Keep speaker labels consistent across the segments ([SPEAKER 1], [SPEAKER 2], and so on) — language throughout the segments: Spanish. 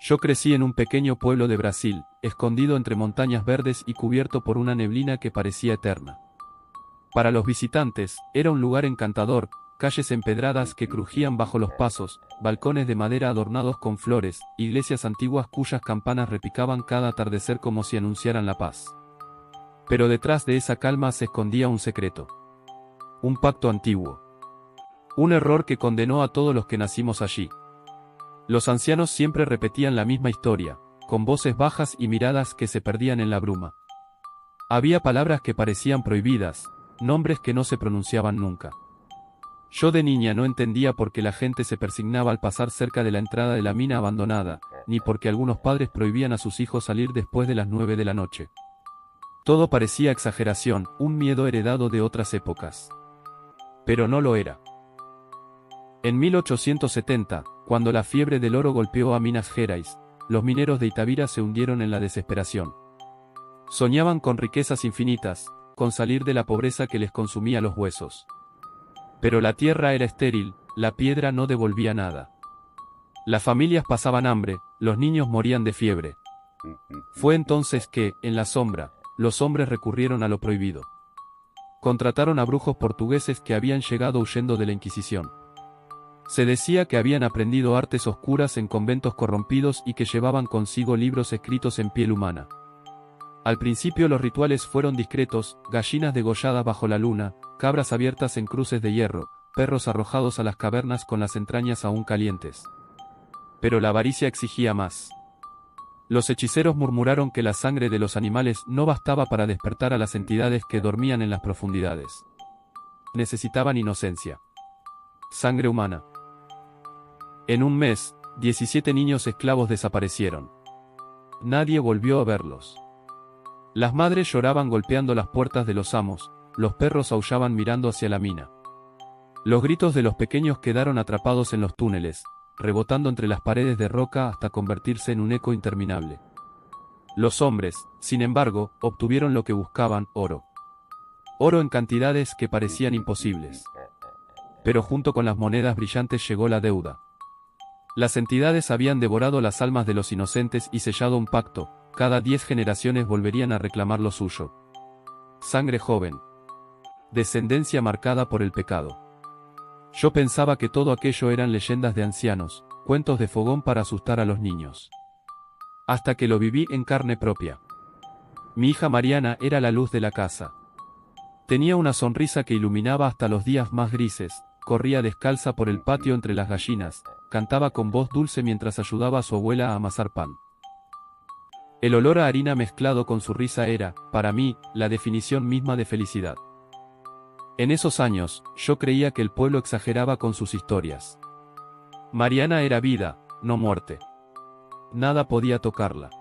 [SPEAKER 1] Yo crecí en un pequeño pueblo de Brasil, escondido entre montañas verdes y cubierto por una neblina que parecía eterna. Para los visitantes, era un lugar encantador, calles empedradas que crujían bajo los pasos, balcones de madera adornados con flores, iglesias antiguas cuyas campanas repicaban cada atardecer como si anunciaran la paz. Pero detrás de esa calma se escondía un secreto. Un pacto antiguo. Un error que condenó a todos los que nacimos allí. Los ancianos siempre repetían la misma historia, con voces bajas y miradas que se perdían en la bruma. Había palabras que parecían prohibidas, nombres que no se pronunciaban nunca. Yo de niña no entendía por qué la gente se persignaba al pasar cerca de la entrada de la mina abandonada, ni por qué algunos padres prohibían a sus hijos salir después de las 9 de la noche. Todo parecía exageración, un miedo heredado de otras épocas. Pero no lo era. En 1870, cuando la fiebre del oro golpeó a Minas Gerais, los mineros de Itabira se hundieron en la desesperación. Soñaban con riquezas infinitas, con salir de la pobreza que les consumía los huesos. Pero la tierra era estéril, la piedra no devolvía nada. Las familias pasaban hambre, los niños morían de fiebre. Fue entonces que, en la sombra, los hombres recurrieron a lo prohibido. Contrataron a brujos portugueses que habían llegado huyendo de la Inquisición. Se decía que habían aprendido artes oscuras en conventos corrompidos y que llevaban consigo libros escritos en piel humana. Al principio los rituales fueron discretos, gallinas degolladas bajo la luna, cabras abiertas en cruces de hierro, perros arrojados a las cavernas con las entrañas aún calientes. Pero la avaricia exigía más. Los hechiceros murmuraron que la sangre de los animales no bastaba para despertar a las entidades que dormían en las profundidades. Necesitaban inocencia. Sangre humana. En un mes, 17 niños esclavos desaparecieron. Nadie volvió a verlos. Las madres lloraban golpeando las puertas de los amos, los perros aullaban mirando hacia la mina. Los gritos de los pequeños quedaron atrapados en los túneles, rebotando entre las paredes de roca hasta convertirse en un eco interminable. Los hombres, sin embargo, obtuvieron lo que buscaban, oro. Oro en cantidades que parecían imposibles. Pero junto con las monedas brillantes llegó la deuda. Las entidades habían devorado las almas de los inocentes y sellado un pacto. Cada 10 generaciones volverían a reclamar lo suyo. Sangre joven. Descendencia marcada por el pecado. Yo pensaba que todo aquello eran leyendas de ancianos, cuentos de fogón para asustar a los niños. Hasta que lo viví en carne propia. Mi hija Mariana era la luz de la casa. Tenía una sonrisa que iluminaba hasta los días más grises, corría descalza por el patio entre las gallinas, cantaba con voz dulce mientras ayudaba a su abuela a amasar pan. El olor a harina mezclado con su risa era, para mí, la definición misma de felicidad. En esos años, yo creía que el pueblo exageraba con sus historias. Mariana era vida, no muerte. Nada podía tocarla.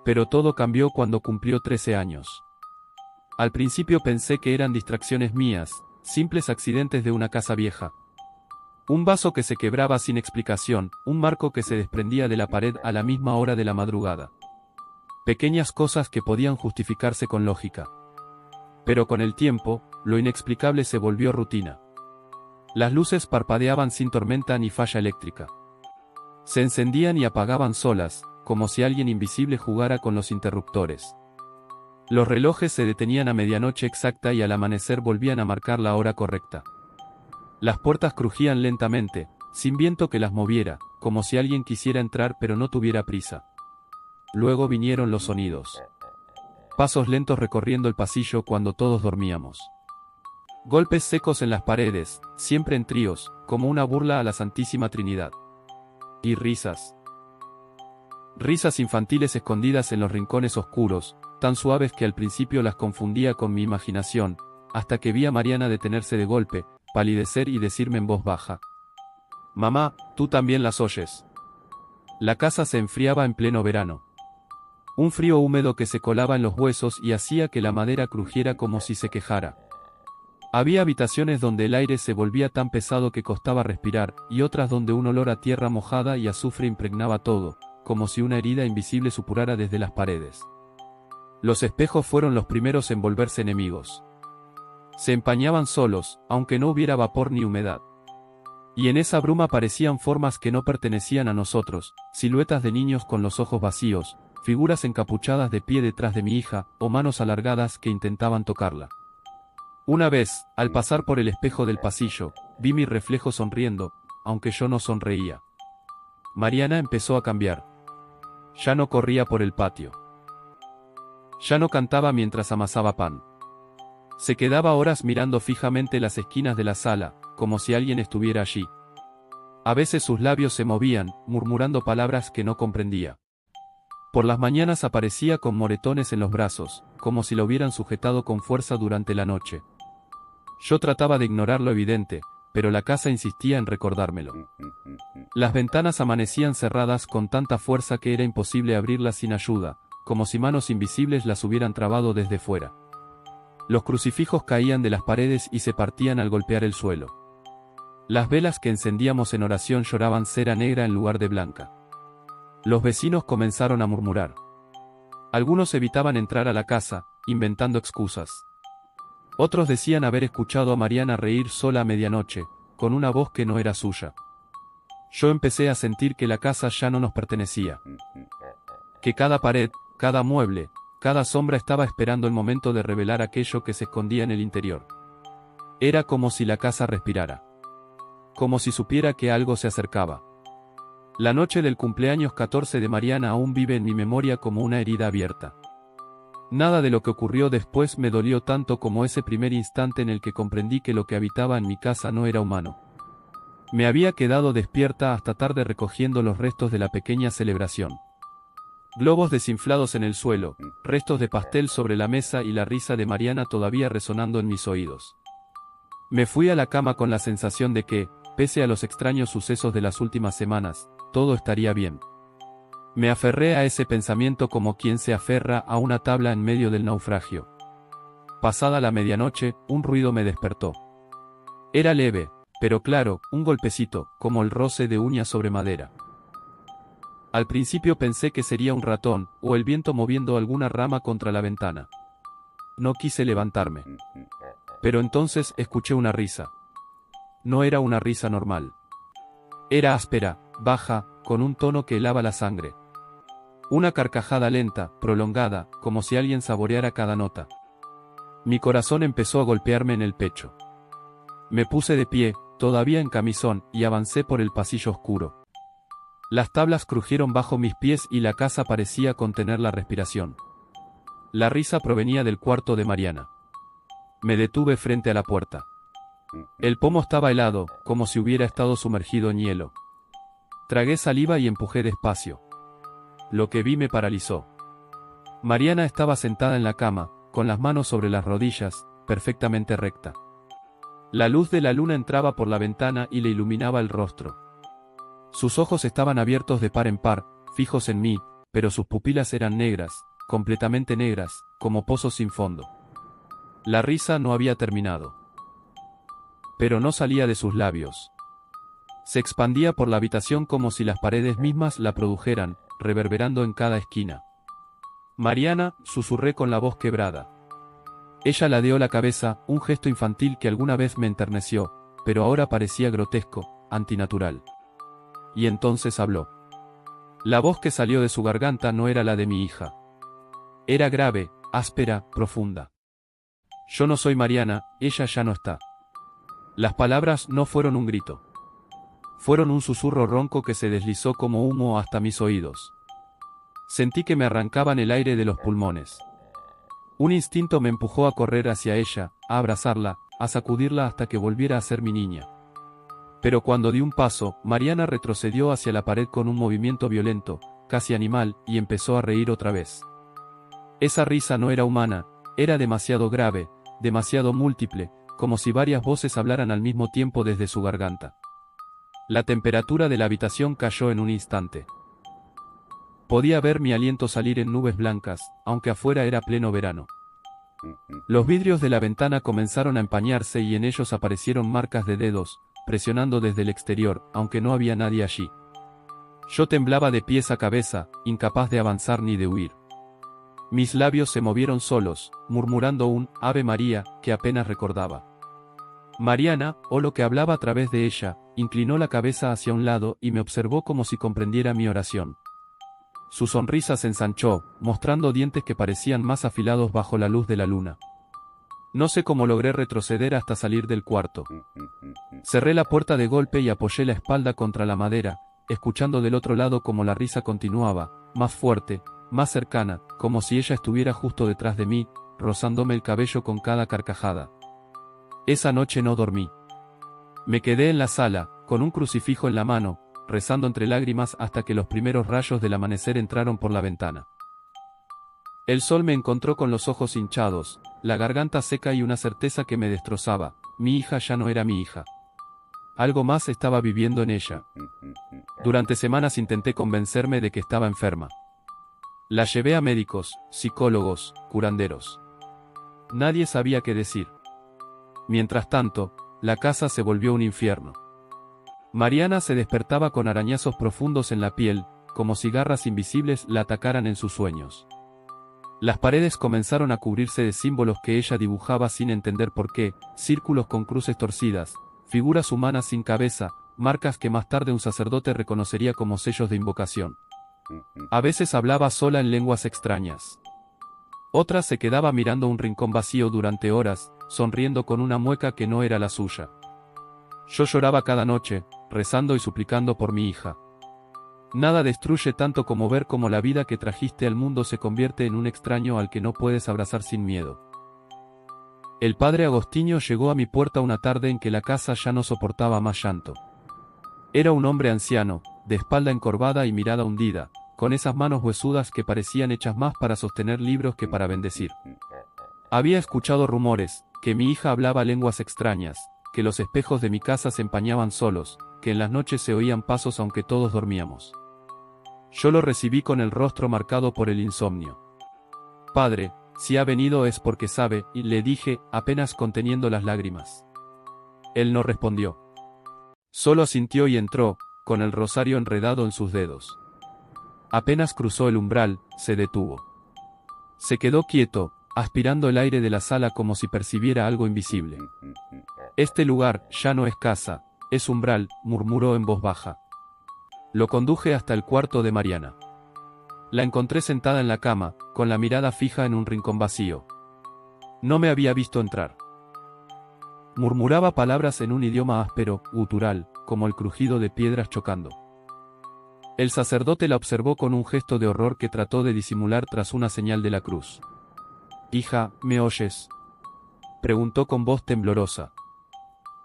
[SPEAKER 1] Pero todo cambió cuando cumplió 13 años. Al principio pensé que eran distracciones mías, simples accidentes de una casa vieja. Un vaso que se quebraba sin explicación, un marco que se desprendía de la pared a la misma hora de la madrugada. Pequeñas cosas que podían justificarse con lógica. Pero con el tiempo, lo inexplicable se volvió rutina. Las luces parpadeaban sin tormenta ni falla eléctrica. Se encendían y apagaban solas, como si alguien invisible jugara con los interruptores. Los relojes se detenían a medianoche exacta y al amanecer volvían a marcar la hora correcta. Las puertas crujían lentamente, sin viento que las moviera, como si alguien quisiera entrar pero no tuviera prisa. Luego vinieron los sonidos. Pasos lentos recorriendo el pasillo cuando todos dormíamos. Golpes secos en las paredes, siempre en tríos, como una burla a la Santísima Trinidad. Y risas. Risas infantiles escondidas en los rincones oscuros, tan suaves que al principio las confundía con mi imaginación, hasta que vi a Mariana detenerse de golpe, palidecer y decirme en voz baja: «Mamá, tú también las oyes». La casa se enfriaba en pleno verano. Un frío húmedo que se colaba en los huesos y hacía que la madera crujiera como si se quejara. Había habitaciones donde el aire se volvía tan pesado que costaba respirar, y otras donde un olor a tierra mojada y azufre impregnaba todo, como si una herida invisible supurara desde las paredes. Los espejos fueron los primeros en volverse enemigos. Se empañaban solos, aunque no hubiera vapor ni humedad. Y en esa bruma aparecían formas que no pertenecían a nosotros, siluetas de niños con los ojos vacíos, figuras encapuchadas de pie detrás de mi hija, o manos alargadas que intentaban tocarla. Una vez, al pasar por el espejo del pasillo, vi mi reflejo sonriendo, aunque yo no sonreía. Mariana empezó a cambiar. Ya no corría por el patio. Ya no cantaba mientras amasaba pan. Se quedaba horas mirando fijamente las esquinas de la sala, como si alguien estuviera allí. A veces sus labios se movían, murmurando palabras que no comprendía. Por las mañanas aparecía con moretones en los brazos, como si lo hubieran sujetado con fuerza durante la noche. Yo trataba de ignorar lo evidente, pero la casa insistía en recordármelo. Las ventanas amanecían cerradas con tanta fuerza que era imposible abrirlas sin ayuda, como si manos invisibles las hubieran trabado desde fuera. Los crucifijos caían de las paredes y se partían al golpear el suelo. Las velas que encendíamos en oración lloraban cera negra en lugar de blanca. Los vecinos comenzaron a murmurar. Algunos evitaban entrar a la casa, inventando excusas. Otros decían haber escuchado a Mariana reír sola a medianoche, con una voz que no era suya. Yo empecé a sentir que la casa ya no nos pertenecía. Que cada pared, cada mueble, cada sombra estaba esperando el momento de revelar aquello que se escondía en el interior. Era como si la casa respirara. Como si supiera que algo se acercaba. La noche del cumpleaños 14 de Mariana aún vive en mi memoria como una herida abierta. Nada de lo que ocurrió después me dolió tanto como ese primer instante en el que comprendí que lo que habitaba en mi casa no era humano. Me había quedado despierta hasta tarde recogiendo los restos de la pequeña celebración. Globos desinflados en el suelo, restos de pastel sobre la mesa y la risa de Mariana todavía resonando en mis oídos. Me fui a la cama con la sensación de que, pese a los extraños sucesos de las últimas semanas, todo estaría bien. Me aferré a ese pensamiento como quien se aferra a una tabla en medio del naufragio. Pasada la medianoche, un ruido me despertó. Era leve, pero claro, un golpecito, como el roce de uñas sobre madera. Al principio pensé que sería un ratón, o el viento moviendo alguna rama contra la ventana. No quise levantarme. Pero entonces escuché una risa. No era una risa normal. Era áspera, baja, con un tono que helaba la sangre. Una carcajada lenta, prolongada, como si alguien saboreara cada nota. Mi corazón empezó a golpearme en el pecho. Me puse de pie, todavía en camisón, y avancé por el pasillo oscuro. Las tablas crujieron bajo mis pies y la casa parecía contener la respiración. La risa provenía del cuarto de Mariana. Me detuve frente a la puerta. El pomo estaba helado, como si hubiera estado sumergido en hielo. Tragué saliva y empujé despacio. Lo que vi me paralizó. Mariana estaba sentada en la cama, con las manos sobre las rodillas, perfectamente recta. La luz de la luna entraba por la ventana y le iluminaba el rostro. Sus ojos estaban abiertos de par en par, fijos en mí, pero sus pupilas eran negras, completamente negras, como pozos sin fondo. La risa no había terminado. Pero no salía de sus labios. Se expandía por la habitación como si las paredes mismas la produjeran, reverberando en cada esquina. Mariana, susurré con la voz quebrada. Ella ladeó la cabeza, un gesto infantil que alguna vez me enterneció, pero ahora parecía grotesco, antinatural. Y entonces habló. La voz que salió de su garganta no era la de mi hija. Era grave, áspera, profunda. Yo no soy Mariana, ella ya no está. Las palabras no fueron un grito. Fueron un susurro ronco que se deslizó como humo hasta mis oídos. Sentí que me arrancaban el aire de los pulmones. Un instinto me empujó a correr hacia ella, a abrazarla, a sacudirla hasta que volviera a ser mi niña. Pero cuando di un paso, Mariana retrocedió hacia la pared con un movimiento violento, casi animal, y empezó a reír otra vez. Esa risa no era humana, era demasiado grave, demasiado múltiple, como si varias voces hablaran al mismo tiempo desde su garganta. La temperatura de la habitación cayó en un instante. Podía ver mi aliento salir en nubes blancas, aunque afuera era pleno verano. Los vidrios de la ventana comenzaron a empañarse y en ellos aparecieron marcas de dedos, presionando desde el exterior, aunque no había nadie allí. Yo temblaba de pies a cabeza, incapaz de avanzar ni de huir. Mis labios se movieron solos, murmurando un Ave María que apenas recordaba. Mariana, o lo que hablaba a través de ella, inclinó la cabeza hacia un lado y me observó como si comprendiera mi oración. Su sonrisa se ensanchó, mostrando dientes que parecían más afilados bajo la luz de la luna. No sé cómo logré retroceder hasta salir del cuarto. Cerré la puerta de golpe y apoyé la espalda contra la madera, escuchando del otro lado cómo la risa continuaba, más fuerte, más cercana, como si ella estuviera justo detrás de mí, rozándome el cabello con cada carcajada. Esa noche no dormí. Me quedé en la sala, con un crucifijo en la mano, rezando entre lágrimas hasta que los primeros rayos del amanecer entraron por la ventana. El sol me encontró con los ojos hinchados, la garganta seca y una certeza que me destrozaba: mi hija ya no era mi hija. Algo más estaba viviendo en ella. Durante semanas intenté convencerme de que estaba enferma. La llevé a médicos, psicólogos, curanderos. Nadie sabía qué decir. Mientras tanto, la casa se volvió un infierno. Mariana se despertaba con arañazos profundos en la piel, como si garras invisibles la atacaran en sus sueños. Las paredes comenzaron a cubrirse de símbolos que ella dibujaba sin entender por qué: círculos con cruces torcidas, figuras humanas sin cabeza, marcas que más tarde un sacerdote reconocería como sellos de invocación. A veces hablaba sola en lenguas extrañas. Otras se quedaba mirando un rincón vacío durante horas, sonriendo con una mueca que no era la suya. Yo lloraba cada noche, rezando y suplicando por mi hija. Nada destruye tanto como ver cómo la vida que trajiste al mundo se convierte en un extraño al que no puedes abrazar sin miedo. El padre Agostinho llegó a mi puerta una tarde en que la casa ya no soportaba más llanto. Era un hombre anciano, de espalda encorvada y mirada hundida, con esas manos huesudas que parecían hechas más para sostener libros que para bendecir. Había escuchado rumores, que mi hija hablaba lenguas extrañas, que los espejos de mi casa se empañaban solos, que en las noches se oían pasos aunque todos dormíamos. Yo lo recibí con el rostro marcado por el insomnio. Padre, si ha venido es porque sabe, y le dije, apenas conteniendo las lágrimas. Él no respondió. Solo asintió y entró, con el rosario enredado en sus dedos. Apenas cruzó el umbral, se detuvo. Se quedó quieto, aspirando el aire de la sala como si percibiera algo invisible. Este lugar ya no es casa, es umbral, murmuró en voz baja. Lo conduje hasta el cuarto de Mariana. La encontré sentada en la cama, con la mirada fija en un rincón vacío. No me había visto entrar. Murmuraba palabras en un idioma áspero, gutural, como el crujido de piedras chocando. El sacerdote la observó con un gesto de horror que trató de disimular tras una señal de la cruz. «Hija, ¿me oyes?», preguntó con voz temblorosa.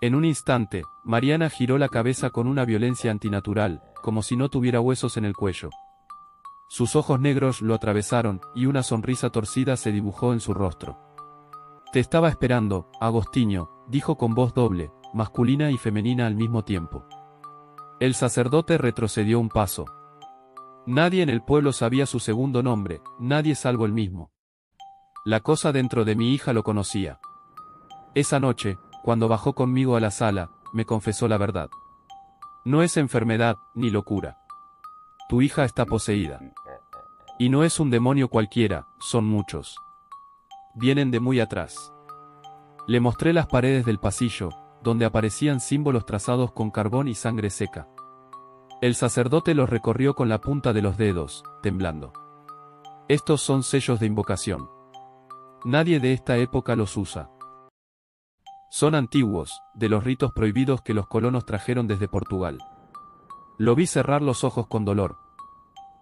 [SPEAKER 1] En un instante, Mariana giró la cabeza con una violencia antinatural, como si no tuviera huesos en el cuello. Sus ojos negros lo atravesaron, y una sonrisa torcida se dibujó en su rostro. «Te estaba esperando, Agostinho», dijo con voz doble, masculina y femenina al mismo tiempo. El sacerdote retrocedió un paso. Nadie en el pueblo sabía su segundo nombre, nadie salvo él mismo. La cosa dentro de mi hija lo conocía. Esa noche, cuando bajó conmigo a la sala, me confesó la verdad. No es enfermedad, ni locura. Tu hija está poseída. Y no es un demonio cualquiera, son muchos. Vienen de muy atrás. Le mostré las paredes del pasillo, donde aparecían símbolos trazados con carbón y sangre seca. El sacerdote los recorrió con la punta de los dedos, temblando. Estos son sellos de invocación. Nadie de esta época los usa. Son antiguos, de los ritos prohibidos que los colonos trajeron desde Portugal. Lo vi cerrar los ojos con dolor.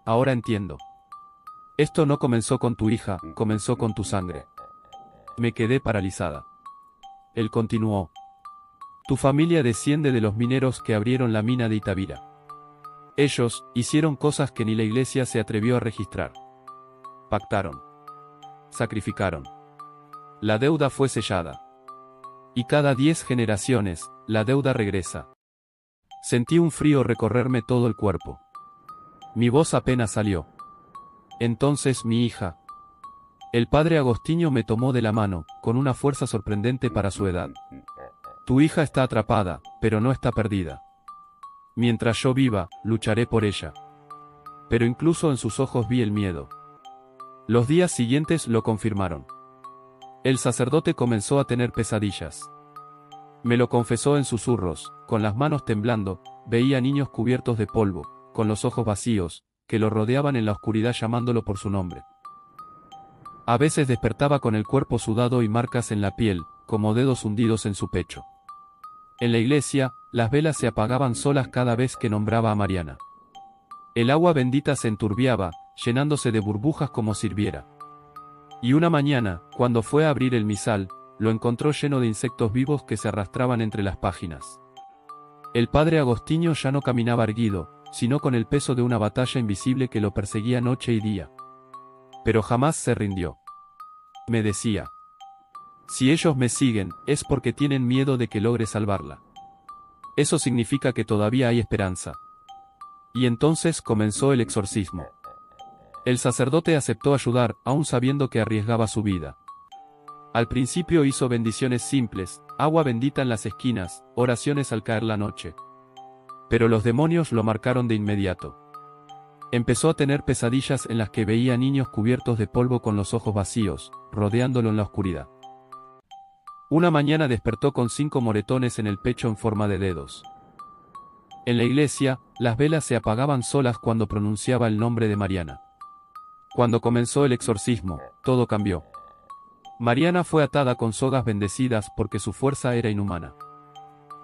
[SPEAKER 1] Ahora entiendo. Esto no comenzó con tu hija, comenzó con tu sangre. Me quedé paralizada. Él continuó. Tu familia desciende de los mineros que abrieron la mina de Itabira. Ellos hicieron cosas que ni la iglesia se atrevió a registrar. Pactaron. Sacrificaron. La deuda fue sellada. Y cada 10 generaciones, la deuda regresa. Sentí un frío recorrerme todo el cuerpo. Mi voz apenas salió. Entonces mi hija. El padre Agostinho me tomó de la mano, con una fuerza sorprendente para su edad. Tu hija está atrapada, pero no está perdida. Mientras yo viva, lucharé por ella. Pero incluso en sus ojos vi el miedo. Los días siguientes lo confirmaron. El sacerdote comenzó a tener pesadillas. Me lo confesó en susurros, con las manos temblando, veía niños cubiertos de polvo, con los ojos vacíos, que lo rodeaban en la oscuridad llamándolo por su nombre. A veces despertaba con el cuerpo sudado y marcas en la piel, como dedos hundidos en su pecho. En la iglesia, las velas se apagaban solas cada vez que nombraba a Mariana. El agua bendita se enturbiaba, llenándose de burbujas como sirviera. Y una mañana, cuando fue a abrir el misal, lo encontró lleno de insectos vivos que se arrastraban entre las páginas. El padre Agostinho ya no caminaba erguido, sino con el peso de una batalla invisible que lo perseguía noche y día. Pero jamás se rindió. Me decía: si ellos me siguen, es porque tienen miedo de que logre salvarla. Eso significa que todavía hay esperanza. Y entonces comenzó el exorcismo. El sacerdote aceptó ayudar, aun sabiendo que arriesgaba su vida. Al principio hizo bendiciones simples, agua bendita en las esquinas, oraciones al caer la noche. Pero los demonios lo marcaron de inmediato. Empezó a tener pesadillas en las que veía niños cubiertos de polvo con los ojos vacíos, rodeándolo en la oscuridad. Una mañana despertó con 5 moretones en el pecho en forma de dedos. En la iglesia, las velas se apagaban solas cuando pronunciaba el nombre de Mariana. Cuando comenzó el exorcismo, todo cambió. Mariana fue atada con sogas bendecidas porque su fuerza era inhumana.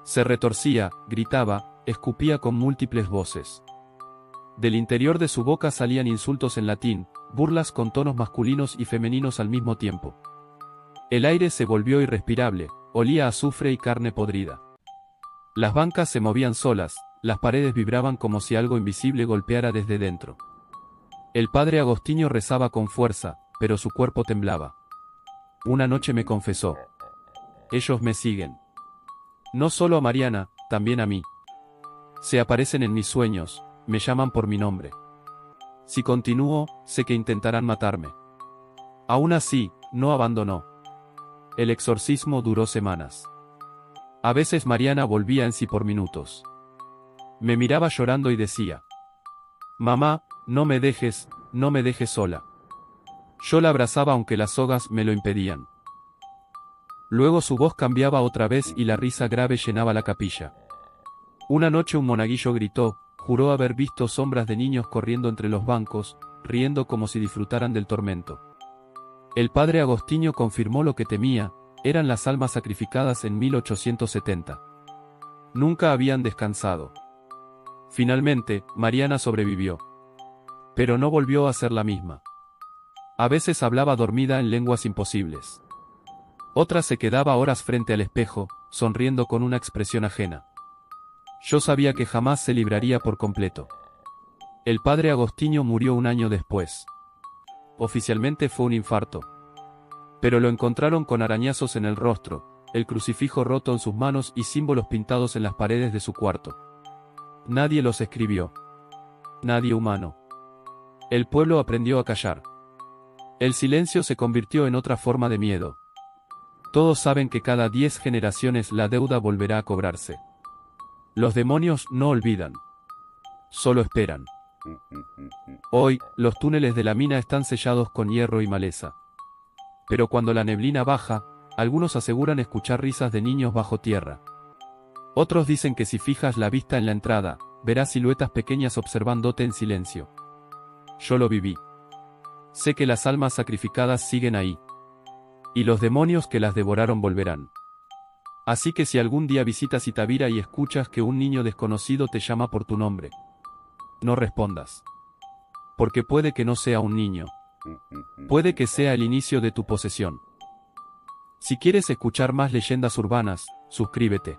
[SPEAKER 1] Se retorcía, gritaba, escupía con múltiples voces. Del interior de su boca salían insultos en latín, burlas con tonos masculinos y femeninos al mismo tiempo. El aire se volvió irrespirable, olía a azufre y carne podrida. Las bancas se movían solas, las paredes vibraban como si algo invisible golpeara desde dentro. El padre Agostinho rezaba con fuerza, pero su cuerpo temblaba. Una noche me confesó: ellos me siguen. No solo a Mariana, también a mí. Se aparecen en mis sueños, me llaman por mi nombre. Si continúo, sé que intentarán matarme. Aún así, no abandonó. El exorcismo duró semanas. A veces Mariana volvía en sí por minutos. Me miraba llorando y decía: mamá, no me dejes sola. Yo la abrazaba aunque las sogas me lo impedían. Luego su voz cambiaba otra vez y la risa grave llenaba la capilla. Una noche un monaguillo gritó, juró haber visto sombras de niños corriendo entre los bancos, riendo como si disfrutaran del tormento. El padre Agostinho confirmó lo que temía, eran las almas sacrificadas en 1870. Nunca habían descansado. Finalmente, Mariana sobrevivió. Pero no volvió a ser la misma. A veces hablaba dormida en lenguas imposibles. Otras se quedaba horas frente al espejo, sonriendo con una expresión ajena. Yo sabía que jamás se libraría por completo. El padre Agostinho murió un año después. Oficialmente fue un infarto. Pero lo encontraron con arañazos en el rostro, el crucifijo roto en sus manos y símbolos pintados en las paredes de su cuarto. Nadie los escribió. Nadie humano. El pueblo aprendió a callar. El silencio se convirtió en otra forma de miedo. Todos saben que cada 10 generaciones la deuda volverá a cobrarse. Los demonios no olvidan. Solo esperan. Hoy, los túneles de la mina están sellados con hierro y maleza. Pero cuando la neblina baja, algunos aseguran escuchar risas de niños bajo tierra. Otros dicen que si fijas la vista en la entrada, verás siluetas pequeñas observándote en silencio. Yo lo viví. Sé que las almas sacrificadas siguen ahí. Y los demonios que las devoraron volverán. Así que si algún día visitas Itabira y escuchas que un niño desconocido te llama por tu nombre, no respondas. Porque puede que no sea un niño. Puede que sea el inicio de tu posesión. Si quieres escuchar más leyendas urbanas, suscríbete.